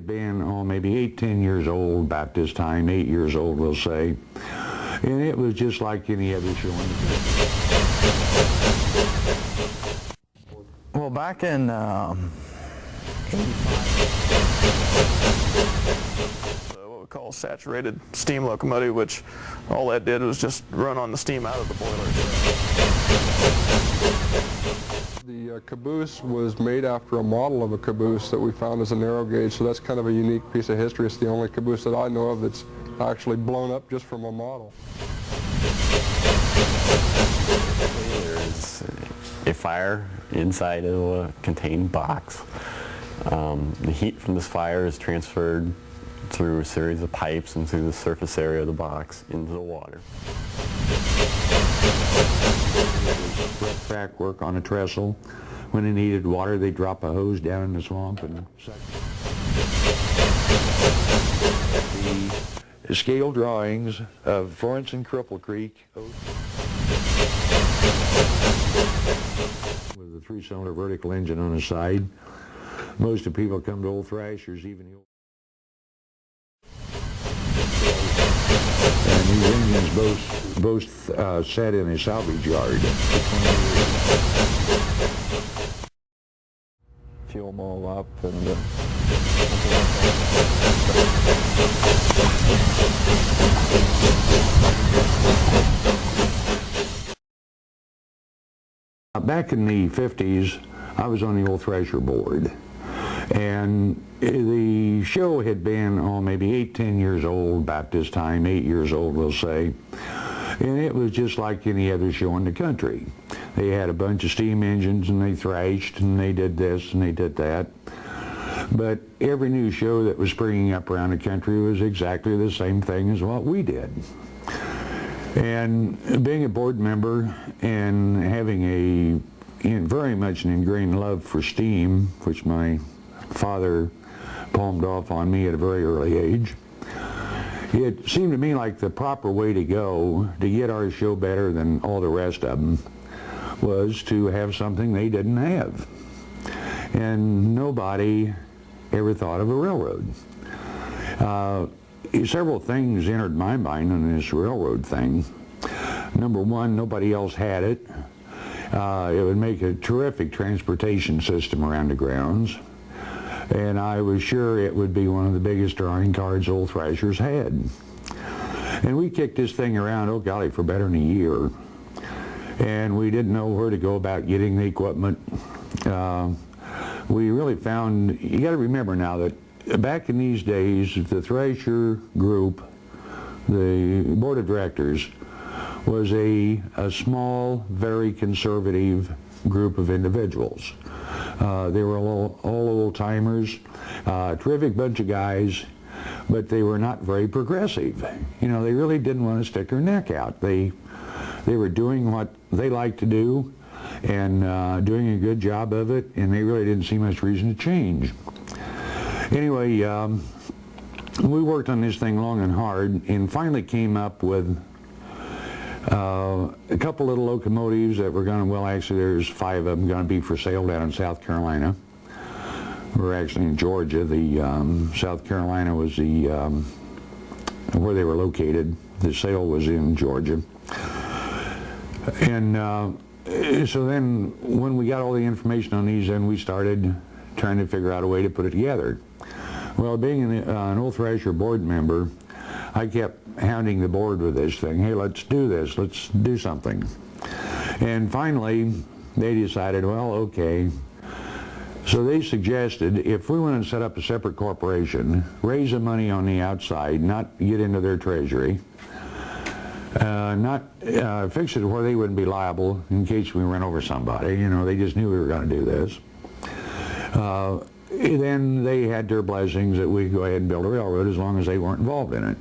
had been, maybe 8, 10 years old about this time, 8 years old we'll say, and it was just like any other show in the country. Well, back in 85, what we call a saturated steam locomotive, which all that did was just run on the steam out of the boiler. The caboose was made after a model of a caboose that we found as a narrow gauge, so that's kind of a unique piece of history. It's the only caboose that I know of that's actually blown up just from a model. There's a fire inside of a contained box. The heat from this fire is transferred through a series of pipes and through the surface area of the box into the water. Track work on a trestle. When they needed water, they drop a hose down in the swamp and suck. The scale drawings of Florence and Cripple Creek with a 3-cylinder vertical engine on the side. Most of the people come to old thrashers, even the old. And these engines both sat in a salvage yard. Fuel them all up and back in the 50s, I was on the old Thrasher board, and the show had been, maybe 8, 10 years old about this time, 8 years old we'll say, and it was just like any other show in the country. They had a bunch of steam engines and they thrashed and they did this and they did that. But every new show that was springing up around the country was exactly the same thing as what we did. And being a board member and having very much an ingrained love for steam, which my father palmed off on me at a very early age, it seemed to me like the proper way to go to get our show better than all the rest of them was to have something they didn't have. And nobody ever thought of a railroad. Several things entered my mind on this railroad thing. Number one, nobody else had it. It would make a terrific transportation system around the grounds, and I was sure it would be one of the biggest drawing cards old thrashers had. And we kicked this thing around, oh golly, for better than a year, and we didn't know where to go about getting the equipment. We really found, you got to remember now that back in these days, the Thrasher group, the board of directors, was a small, very conservative group of individuals. They were all old-timers, terrific bunch of guys, but they were not very progressive. You know, they really didn't want to stick their neck out. They were doing what they liked to do and doing a good job of it, and they really didn't see much reason to change. Anyway, we worked on this thing long and hard and finally came up with a couple little locomotives that were going to, well actually there's 5 of them going to be for sale down in South Carolina. We're actually in Georgia. The South Carolina was the where they were located. The sale was in Georgia. And so then when we got all the information on these, then we started trying to figure out a way to put it together. Well, being an old Thrasher board member, I kept hounding the board with this thing. Hey, let's do this. Let's do something. And finally, they decided, well, okay. So they suggested if we went and set up a separate corporation, raise the money on the outside, not get into their treasury, not fix it where they wouldn't be liable in case we ran over somebody. You know, they just knew we were going to do this. Then they had their blessings that we could go ahead and build a railroad as long as they weren't involved in it.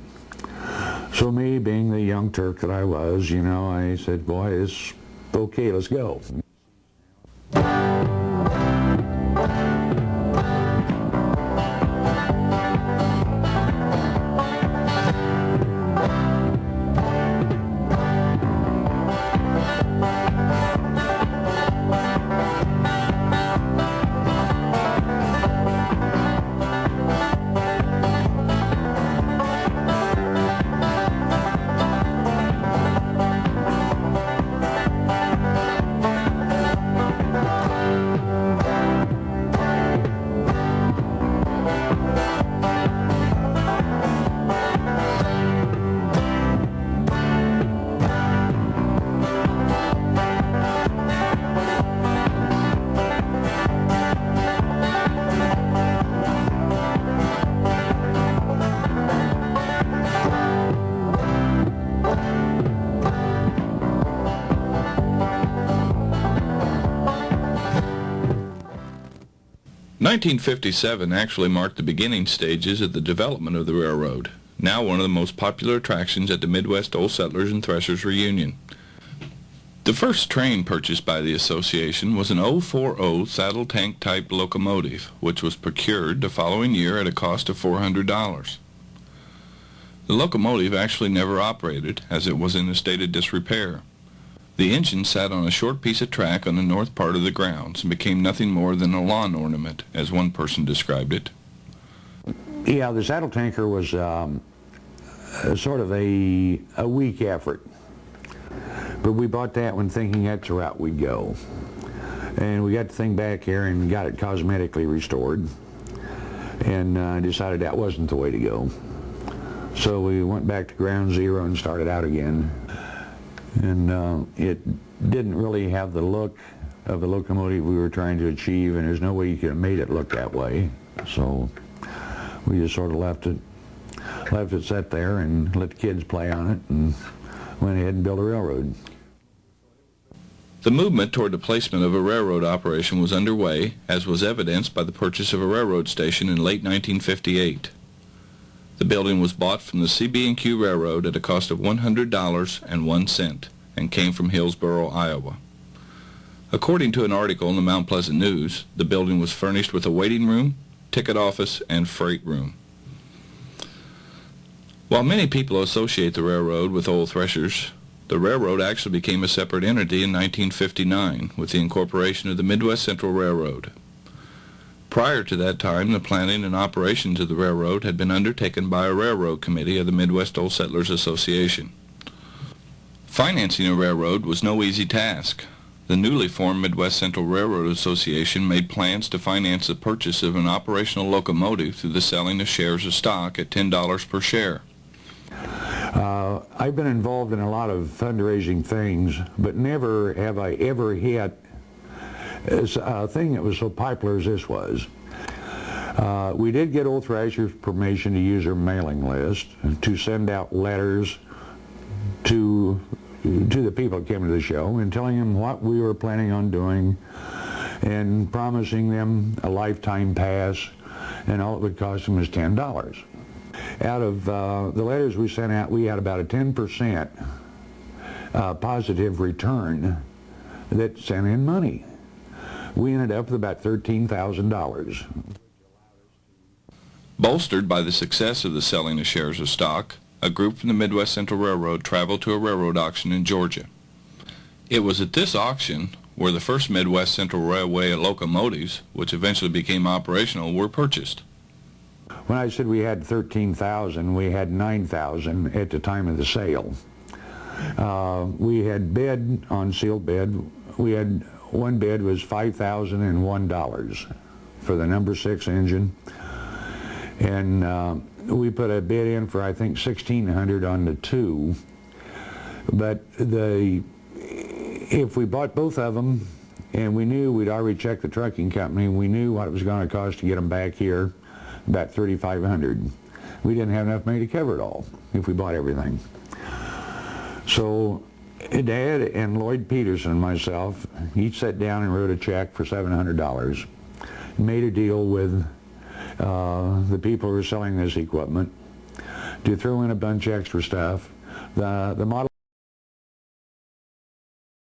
So me, being the young Turk that I was, you know, I said, boy, it's okay, let's go. 1957 actually marked the beginning stages of the development of the railroad, now one of the most popular attractions at the Midwest Old Settlers and Threshers Reunion. The first train purchased by the association was an 040 saddle tank type locomotive, which was procured the following year at a cost of $400. The locomotive actually never operated, as it was in a state of disrepair. The engine sat on a short piece of track on the north part of the grounds and became nothing more than a lawn ornament, as one person described it. Yeah, the saddle tanker was sort of a weak effort. But we bought that one thinking that's the route we'd go. And we got the thing back here and got it cosmetically restored. And decided that wasn't the way to go. So we went back to ground zero and started out again. And it didn't really have the look of the locomotive we were trying to achieve, and there's no way you could have made it look that way. So we just sort of left it set there and let the kids play on it and went ahead and built a railroad. The movement toward the placement of a railroad operation was underway, as was evidenced by the purchase of a railroad station in late 1958. The building was bought from the CB&Q Railroad at a cost of $100.01 and came from Hillsboro, Iowa. According to an article in the Mount Pleasant News, the building was furnished with a waiting room, ticket office, and freight room. While many people associate the railroad with old threshers, the railroad actually became a separate entity in 1959 with the incorporation of the Midwest Central Railroad. Prior to that time, the planning and operations of the railroad had been undertaken by a railroad committee of the Midwest Old Settlers Association. Financing a railroad was no easy task. The newly formed Midwest Central Railroad Association made plans to finance the purchase of an operational locomotive through the selling of shares of stock at $10 per share. I've been involved in a lot of fundraising things, but never have I ever hit a thing that was so popular as this was. We did get Old Threshers permission to use our mailing list to send out letters to the people that came to the show and telling them what we were planning on doing and promising them a lifetime pass, and all it would cost them was $10. Out of the letters we sent out, we had about a 10% positive return that sent in money. We ended up with about $13,000. Bolstered by the success of the selling of shares of stock, a group from the Midwest Central Railroad traveled to a railroad auction in Georgia. It was at this auction where the first Midwest Central Railway locomotives, which eventually became operational, were purchased. When I said we had 13,000, we had 9,000 at the time of the sale. We had bid on sealed bid. We had one bid was $5,001 for the number 6 engine, and we put a bid in for I think $1,600 on the 2. But if we bought both of them, and we knew we'd already checked the trucking company, we knew what it was going to cost to get them back here, about $3,500. We didn't have enough money to cover it all if we bought everything. So Dad and Lloyd Peterson and myself each sat down and wrote a check for $700. Made a deal with the people who were selling this equipment to throw in a bunch of extra stuff. The model